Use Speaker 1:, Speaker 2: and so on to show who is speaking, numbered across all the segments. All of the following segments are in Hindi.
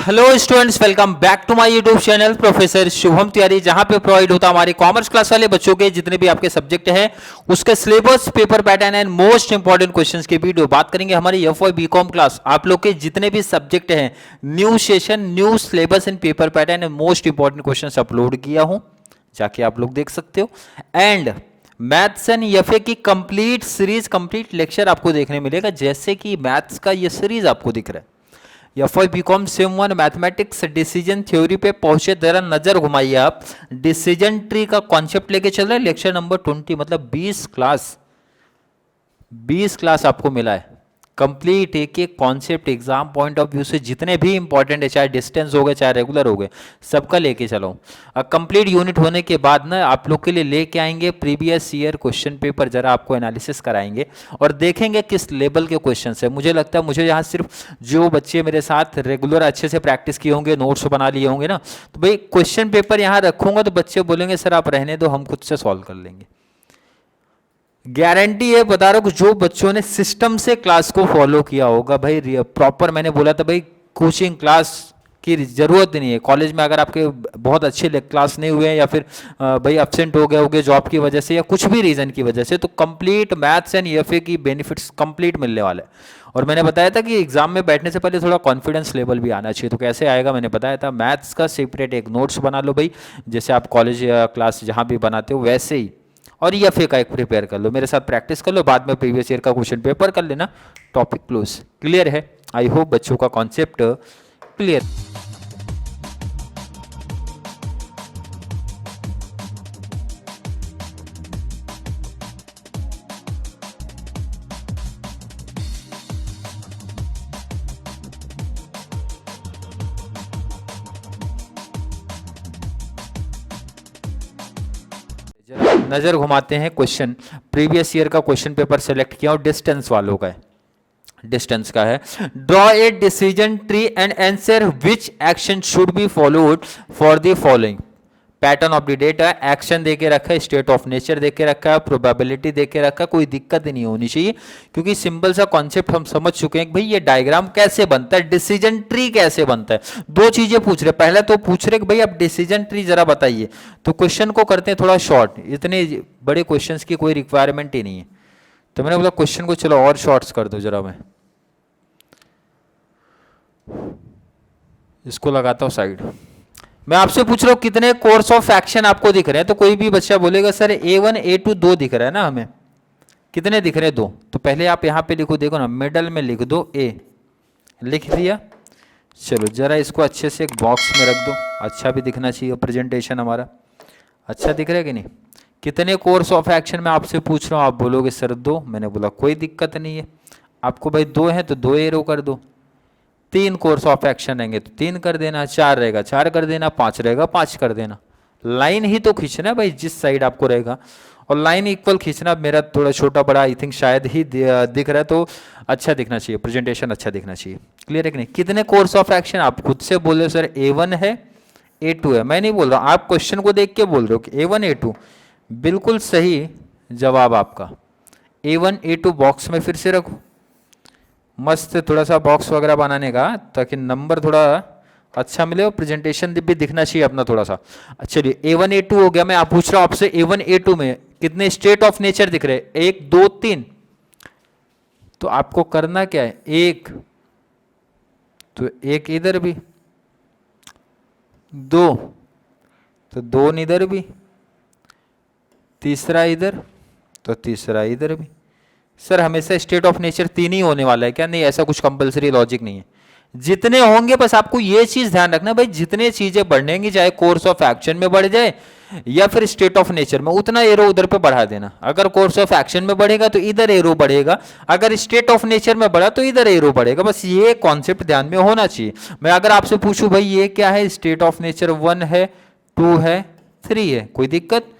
Speaker 1: Hello students, welcome back to my YouTube channel professor Shubham Tiwari, जहां पे प्रोवाइड होता है हमारे कॉमर्स क्लास वाले बच्चों के जितने भी आपके सब्जेक्ट हैं उसके syllabus, paper pattern and most important questions की वीडियो बात करेंगे। हमारी एफवाई बीकॉम क्लास आप लोग के जितने भी सब्जेक्ट हैं, new session, new syllabus and paper pattern and most important questions upload किया हूं, जाके आप लोग देख सकते हो। एंड मैथ्स एंड एफए की कंप्लीट सीरीज, कंप्लीट लेक्चर आपको देखने मिलेगा। जैसे कि मैथ्स का ये सीरीज आपको दिख रहा है, FY BCom sem 1 mathematics decision theory पे पहुंचे, जरा नजर घुमाइए आप। डिसीजन ट्री का कॉन्सेप्ट लेके चल रहा है, लेक्चर नंबर 20, मतलब 20 क्लास आपको मिला है कंप्लीट। एक एक concept exam point of view से जितने भी इंपॉर्टेंट है, चाहे डिस्टेंस हो गए चाहे रेगुलर हो गए, सबका लेके चलो। कंप्लीट यूनिट होने के बाद ना आप लोग के लिए लेके आएंगे प्रीवियस ईयर क्वेश्चन पेपर, जरा आपको एनालिसिस कराएंगे और देखेंगे किस लेवल के क्वेश्चन है। मुझे लगता है मुझे यहाँ सिर्फ जो बच्चे मेरे साथ रेगुलर अच्छे से प्रैक्टिस किए होंगे, नोट्स बना लिए होंगे ना, तो भाई क्वेश्चन पेपर यहाँ रखूंगा तो बच्चे बोलेंगे सर आप रहने दो, हम खुद से सॉल्व कर लेंगे। गारंटी है, बता रहा हूं, जो बच्चों ने सिस्टम से क्लास को फॉलो किया होगा भाई, प्रॉपर, मैंने बोला था भाई कोचिंग क्लास की जरूरत नहीं है। कॉलेज में अगर आपके बहुत अच्छे क्लास नहीं हुए हैं या फिर भाई एब्सेंट हो गए होगे जॉब की वजह से या कुछ भी रीजन की वजह से, तो complete maths and FA key benefits complete मिलने वाले हैं। और मैंने बताया था कि एग्जाम में बैठने से पहले थोड़ा कॉन्फिडेंस लेवल भी आना चाहिए। तो कैसे आएगा, मैंने बताया था, मैथ्स का सेपरेट एक नोट्स बना लो भाई, जैसे आप कॉलेज या क्लास जहाँ भी बनाते हो वैसे ही, और ये एफए का एक प्रिपेयर कर लो, मेरे साथ प्रैक्टिस कर लो, बाद में प्रीवियस ईयर का क्वेश्चन पेपर कर लेना, टॉपिक क्लोज। क्लियर है? आई होप बच्चों का कॉन्सेप्ट क्लियर। नजर घुमाते हैं क्वेश्चन, प्रीवियस ईयर का क्वेश्चन पेपर सेलेक्ट किया और डिस्टेंस वालों का है, डिस्टेंस का है। Draw a decision tree and answer which action should be followed for the following. Pattern of the data, action देके रखा है, स्टेट ऑफ नेचर देके रखा है, प्रोबेबिलिटी देके रखा है, कोई दिक्कत नहीं होनी चाहिए क्योंकि सिंपल सा कॉन्सेप्ट हम समझ चुके हैं कि भाई ये डायग्राम कैसे बनता है, डिसीजन ट्री कैसे बनता है। दो चीजें पूछ रहे, पहले तो पूछ रहे कि भाई आप डिसीजन ट्री जरा बताइए, तो क्वेश्चन को करते हैं थोड़ा शॉर्ट, इतने बड़े क्वेश्चन की कोई रिक्वायरमेंट ही नहीं है। तो मैंने बोला क्वेश्चन को चलो और शॉर्ट्स कर दो, जरा मैं इसको लगाता हूं साइड। मैं आपसे पूछ रहा हूं कितने कोर्स ऑफ एक्शन आपको दिख रहे हैं, तो कोई भी बच्चा बोलेगा सर A1 A2 2 दिख रहा है ना हमें, कितने दिख रहे हैं? 2। तो पहले आप यहां पे लिखो, देखो ना मिडल में लिख दो A, लिख दिया। चलो जरा इसको अच्छे से एक बॉक्स में रख दो, अच्छा भी दिखना चाहिए प्रेजेंटेशन हमारा, अच्छा दिख रहा है कि नहीं। कितने कोर्स ऑफ एक्शन में आपसे पूछ रहा हूं, आप बोलोगे सर 2, मैंने बोला कोई दिक्कत नहीं है, आपको भाई 2 है तो 2 एरो कर दो। 3 कोर्स ऑफ एक्शन रहेंगे तो 3 कर देना, 4 रहेगा 4 कर देना, 5 रहेगा 5 कर देना। लाइन ही तो खींचना है भाई जिस साइड आपको रहेगा, और लाइन इक्वल खींचना। मेरा थोड़ा छोटा बड़ा आई थिंक शायद ही दिख रहा है, तो अच्छा दिखना चाहिए, प्रेजेंटेशन अच्छा दिखना चाहिए। क्लियर है कि नहीं? कितने कोर्स ऑफ एक्शन, आप खुद से बोल रहे हो सर A1 है A2 है, मैं नहीं बोल रहा, आप क्वेश्चन को देख के बोल रहे हो कि A1 A2, बिल्कुल सही जवाब आपका। A1 A2 बॉक्स में फिर से रखो, मस्त थोड़ा सा बॉक्स वगैरह बनाने का ताकि नंबर थोड़ा अच्छा मिले और प्रेजेंटेशन भी दिखना चाहिए अपना थोड़ा सा। चलिए A1 A2 हो गया। मैं आप पूछ रहा हूं आपसे A1 A2 में कितने स्टेट ऑफ नेचर दिख रहे हैं? 1 2 3। तो आपको करना क्या है, एक तो एक इधर भी, 2 तो 2 इधर भी, तीसरा इधर तो तीसरा इधर भी। सर हमेशा स्टेट ऑफ नेचर 3 ही होने वाला है क्या? नहीं, ऐसा कुछ कंपलसरी लॉजिक नहीं है, जितने होंगे बस आपको ये चीज ध्यान रखना भाई, जितने चीजें बढ़ेंगी चाहे कोर्स ऑफ एक्शन में बढ़ जाए या फिर स्टेट ऑफ नेचर में, उतना एरो उधर पे बढ़ा देना। अगर कोर्स ऑफ एक्शन में बढ़ेगा तो इधर एरो बढ़ेगा, अगर स्टेट ऑफ नेचर में बढ़ा तो इधर एरो बढ़ेगा। बस ये कॉन्सेप्ट ध्यान में होना चाहिए। मैं अगर आपसे पूछूं भाई ये क्या है, स्टेट ऑफ नेचर 1 है 2 है 3 है, कोई दिक्कत?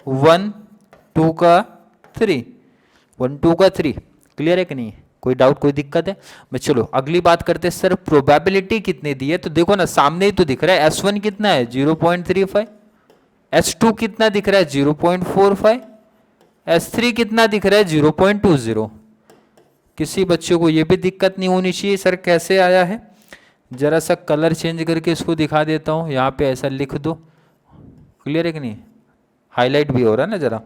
Speaker 1: 1 2 का 3, 1 2 का 3। क्लियर है कि नहीं? कोई डाउट, कोई दिक्कत है? मैं चलो अगली बात करते हैं। सर प्रोबेबिलिटी कितनी दी है? तो देखो ना सामने ही तो दिख रहा है, S1 कितना है 0.35, S2 कितना दिख रहा है 0.45, S3 कितना दिख रहा है 0.20। किसी बच्चे को ये भी दिक्कत नहीं होनी चाहिए सर कैसे आया है, जरा सा कलर चेंज करके इसको दिखा देता हूँ, यहाँ पे ऐसा लिख दो, क्लियर है कि नहीं, हाईलाइट भी हो रहा है ना जरा।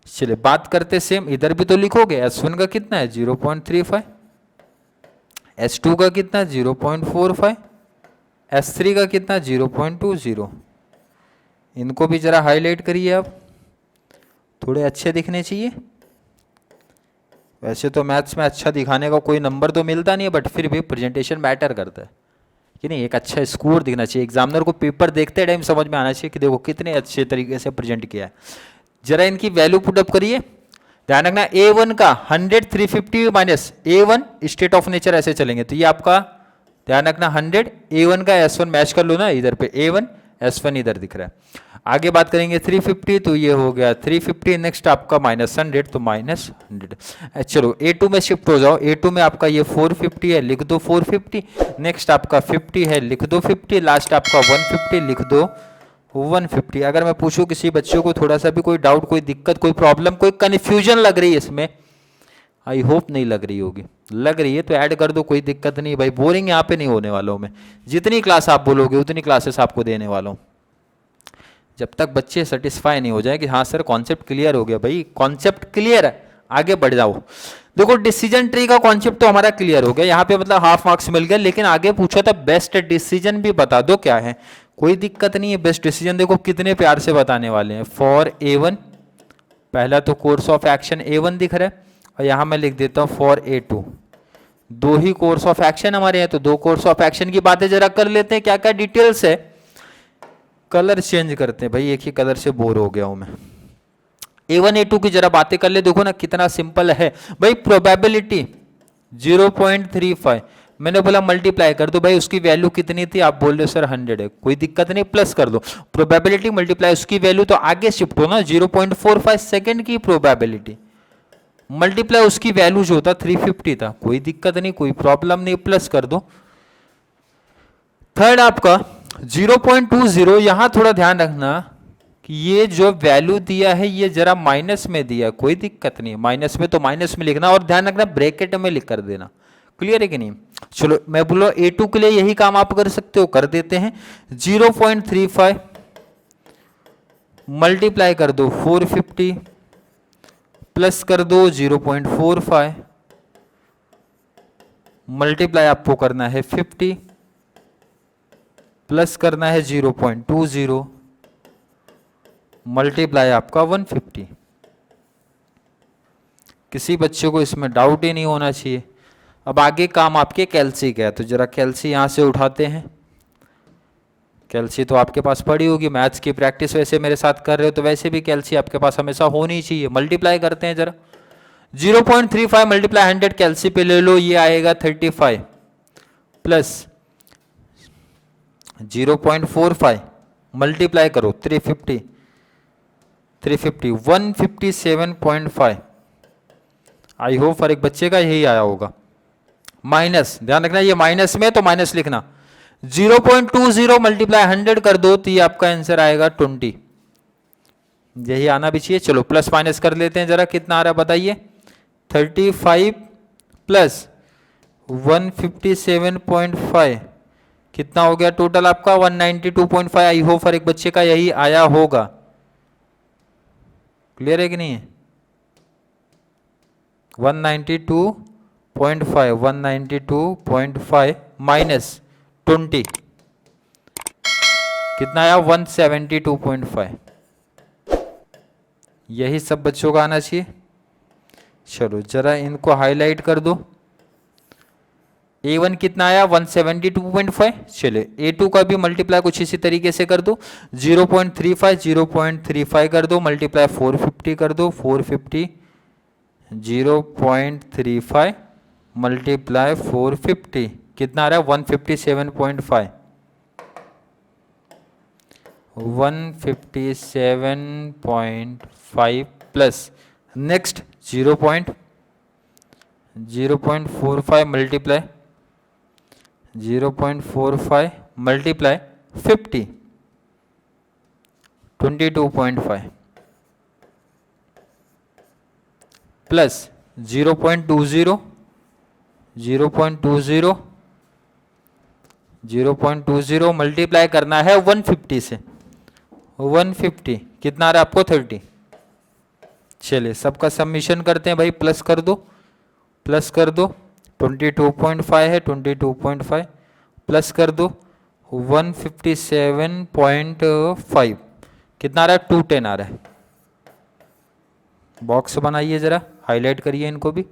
Speaker 1: चलिए बात करते सेम, इधर भी तो लिखोगे, S1 का कितना है 0.35, S2 का कितना 0.45, S3 का कितना 0.20। इनको भी जरा हाईलाइट करिए आप, थोड़े अच्छे दिखने चाहिए। वैसे तो मैथ्स में अच्छा दिखाने का कोई नंबर तो मिलता नहीं है, बट फिर भी प्रेजेंटेशन मैटर करता है कि नहीं, एक अच्छा स्कोर दिखना चाहिए। एग्जामिनर को पेपर देखते टाइम समझ में आना चाहिए कि देखो कितने अच्छे तरीके से प्रेजेंट किया है। जरा इनकी वैल्यू पुटअप करिए, ध्यान रखना A1 का 100 350 minus A1 state of nature ऐसे चलेंगे, तो ये आपका ध्यान रखना 100 A1 का S1 मैच कर लो ना, इधर पे A1 S1 इधर दिख रहा है। आगे बात करेंगे 350, तो ये हो गया 350, नेक्स्ट आपका -100, तो -100। चलो A2 में शिफ्ट हो जाओ, A2 में आपका ये 450 है, लिख दो 450, नेक्स्ट आपका 50 है, लिख दो 50, लास्ट आपका 150, लिख दो 150। अगर मैं पूछूं किसी बच्चों को थोड़ा सा भी कोई डाउट, कोई दिक्कत, कोई प्रॉब्लम, कोई कन्फ्यूजन लग रही है इसमें, आई होप नहीं लग रही होगी, लग रही है तो ऐड कर दो, कोई दिक्कत नहीं भाई, बोरिंग यहाँ पे नहीं होने वाला हूँ मैं, जितनी क्लास आप बोलोगे उतनी क्लासेस आपको देने वाला हूँ, जब तक बच्चे सेटिस्फाई नहीं हो जाए कि हाँ सर कॉन्सेप्ट क्लियर हो गया। भाई कॉन्सेप्ट क्लियर है, आगे बढ़ जाओ। देखो डिसीजन ट्री का कॉन्सेप्ट तो हमारा क्लियर हो गया, यहाँ पे मतलब हाफ मार्क्स मिल गया, लेकिन आगे पूछा था बेस्ट डिसीजन भी बता दो क्या है, कोई दिक्कत नहीं है। बेस्ट डिसीजन देखो कितने प्यार से बताने वाले हैं। फॉर A1, पहला तो कोर्स ऑफ एक्शन A1 दिख रहा है, और यहाँ मैं लिख देता हूँ फॉर A2। दो ही कोर्स ऑफ एक्शन हमारे हैं, तो दो कोर्स ऑफ एक्शन की बातें जरा कर लेते हैं, क्या क्या डिटेल्स है। कलर चेंज करते हैं भाई, एक ही कलर से बोर हो गया हूं मैं। A1 A2 की जरा बातें कर ले, देखो ना कितना सिंपल है भाई। प्रोबेबिलिटी 0.35, मैंने बोला मल्टीप्लाई कर दो, भाई उसकी वैल्यू कितनी थी, आप बोल रहे हो सर 100 है, कोई दिक्कत नहीं, प्लस कर दो। प्रोबेबिलिटी मल्टीप्लाई उसकी वैल्यू, तो आगे शिफ्ट हो ना, 0.45 सेकेंड की प्रोबेबिलिटी मल्टीप्लाई उसकी वैल्यू जो था 350 था, कोई दिक्कत नहीं, कोई प्रॉब्लम नहीं, प्लस कर दो। थर्ड आपका 0.20, यहां थोड़ा ध्यान रखना कि ये जो वैल्यू दिया है ये जरा माइनस में दिया, कोई दिक्कत नहीं, माइनस में तो माइनस में लिखना, और ध्यान रखना ब्रैकेट में लिख कर देना, क्लियर है कि नहीं। चलो मैं बोलो A2 के लिए यही काम आप कर सकते हो, कर देते हैं। 0.35 मल्टीप्लाई कर दो 450, प्लस कर दो 0.45, मल्टीप्लाई आपको करना है 50, प्लस करना है 0.20, मल्टीप्लाई आपका 150। किसी बच्चे को इसमें डाउट ही नहीं होना चाहिए। अब आगे काम आपके कैल्सी का है, तो जरा कैल्सी यहां से उठाते हैं। कैल्सी तो आपके पास पड़ी होगी, मैथ्स की प्रैक्टिस वैसे मेरे साथ कर रहे हो तो वैसे भी कैल्सी आपके पास हमेशा होनी चाहिए। मल्टीप्लाई करते हैं जरा, 0.35 मल्टीप्लाई 100 कैल्सी पे ले लो, ये आएगा 35, प्लस 0.45 मल्टीप्लाई करो 350, 157.5। आई होप हर एक बच्चे का यही आया होगा। माइनस, ध्यान रखना ये माइनस में तो माइनस लिखना, 0.20 मल्टीप्लाई 100 कर दो, तो ये आपका आंसर आएगा 20, यही आना भी चाहिए। चलो प्लस माइनस कर लेते हैं जरा, कितना आ रहा है बताइए। 35 प्लस 157.5 कितना हो गया टोटल आपका 192.5। आई होप हर एक बच्चे का यही आया होगा, क्लियर है कि नहीं। 192.5 माइनस 20 कितना आया 172.5, यही सब बच्चों का आना चाहिए। चलो जरा इनको हाईलाइट कर दो। A1 कितना आया 172.5। चले A2 का भी मल्टीप्लाई कुछ इसी तरीके से कर दो, 0.35 कर दो, मल्टीप्लाई 450 कर दो, 450 0.35 मल्टीप्लाई 450 कितना आ रहा है 157.5, 157.5 plus next 0.45 multiply 0.45 multiply 50 22.5 plus 0.20 0.20 0.20 multiply करना है 150 से, 150 कितना आ रहा है आपको 30। चलिए सबका सबमिशन करते हैं भाई, प्लस कर दो, प्लस कर दो, 22.5 है, 22.5 प्लस कर दो 157.5 कितना आ रहा है 210 आ रहा है। बॉक्स बनाइए जरा, हाईलाइट करिए इनको भी।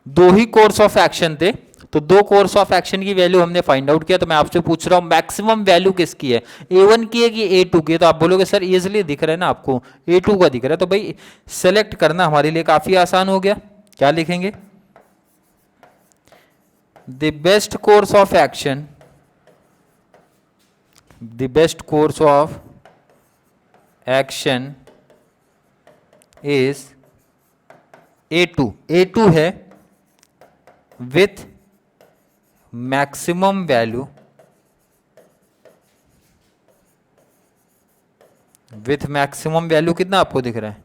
Speaker 1: दो ही कोर्स ऑफ एक्शन थे, तो दो कोर्स ऑफ एक्शन की वैल्यू हमने फाइंड आउट किया। तो मैं आपसे पूछ रहा हूं मैक्सिमम वैल्यू किसकी है, A1 की है कि A2 की है? तो आप बोलोगे सर इजिली दिख रहा है ना आपको, A2 का दिख रहा है। तो भाई सेलेक्ट करना हमारे लिए काफी आसान हो गया। क्या लिखेंगे, the best course of action, the best course of action is A2, A2 है with maximum value, with maximum value कितना आपको दिख रहा है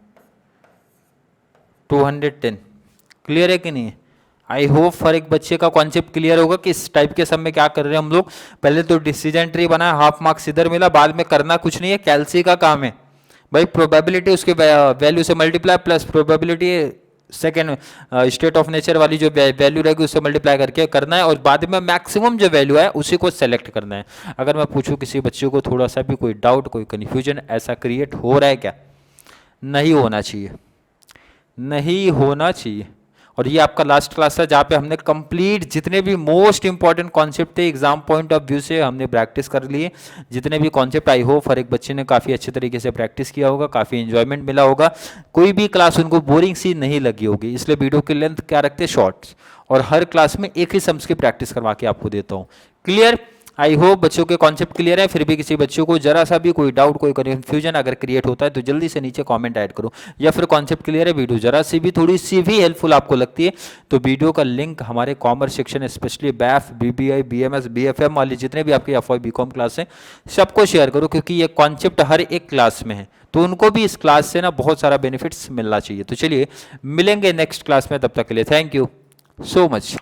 Speaker 1: 210। क्लियर है कि नहीं है? आई होप हर एक बच्चे का कॉन्सेप्ट क्लियर होगा कि इस टाइप के सब में क्या कर रहे हैं हम लोग। पहले तो डिसीजन ट्री बनाया, हाफ मार्क्स इधर मिला, बाद में करना कुछ नहीं है, कैलसी का काम है भाई। प्रोबेबिलिटी उसके वैल्यू से multiply plus probability second state of nature वाली जो वैल्यू रहेगी उससे मल्टीप्लाई करके करना है, और बाद में मैक्सिमम जो वैल्यू है उसी को सेलेक्ट करना है। अगर मैं पूछूं किसी बच्चे को थोड़ा सा भी कोई डाउट, कोई कन्फ्यूजन ऐसा क्रिएट हो रहा है क्या? नहीं होना चाहिए, नहीं होना चाहिए। और ये आपका लास्ट क्लास था जहाँ पे हमने कंप्लीट जितने भी मोस्ट इंपॉर्टेंट कॉन्सेप्ट थे एग्जाम पॉइंट ऑफ व्यू से हमने प्रैक्टिस कर लिए। जितने भी कॉन्सेप्ट, आई होप हर एक बच्चे ने काफ़ी अच्छे तरीके से प्रैक्टिस किया होगा, काफ़ी एंजॉयमेंट मिला होगा, कोई भी क्लास उनको बोरिंग सी नहीं लगी होगी। इसलिए वीडियो की लेंथ क्या रखते हैं, शॉर्ट्स, और हर क्लास में एक ही सम्स की प्रैक्टिस करवा के आपको देता हूँ। क्लियर? आई होप बच्चों के कॉन्सेप्ट क्लियर है। फिर भी किसी बच्चों को जरा सा भी कोई डाउट, कोई कन्फ्यूजन अगर क्रिएट होता है तो जल्दी से नीचे कमेंट ऐड करो, या फिर कॉन्सेप्ट क्लियर है, वीडियो जरा सी भी थोड़ी सी भी हेल्पफुल आपको लगती है तो वीडियो का लिंक हमारे commerce section specially BAIF, BBI, BMS, BFM वाले जितने भी आपके FY BCom क्लास हैं सबको शेयर करो, क्योंकि ये कॉन्सेप्ट हर एक क्लास में है तो उनको भी इस क्लास से ना बहुत सारा बेनिफिट्स मिलना चाहिए। तो चलिए मिलेंगे नेक्स्ट क्लास में, तब तक के लिए थैंक यू सो मच।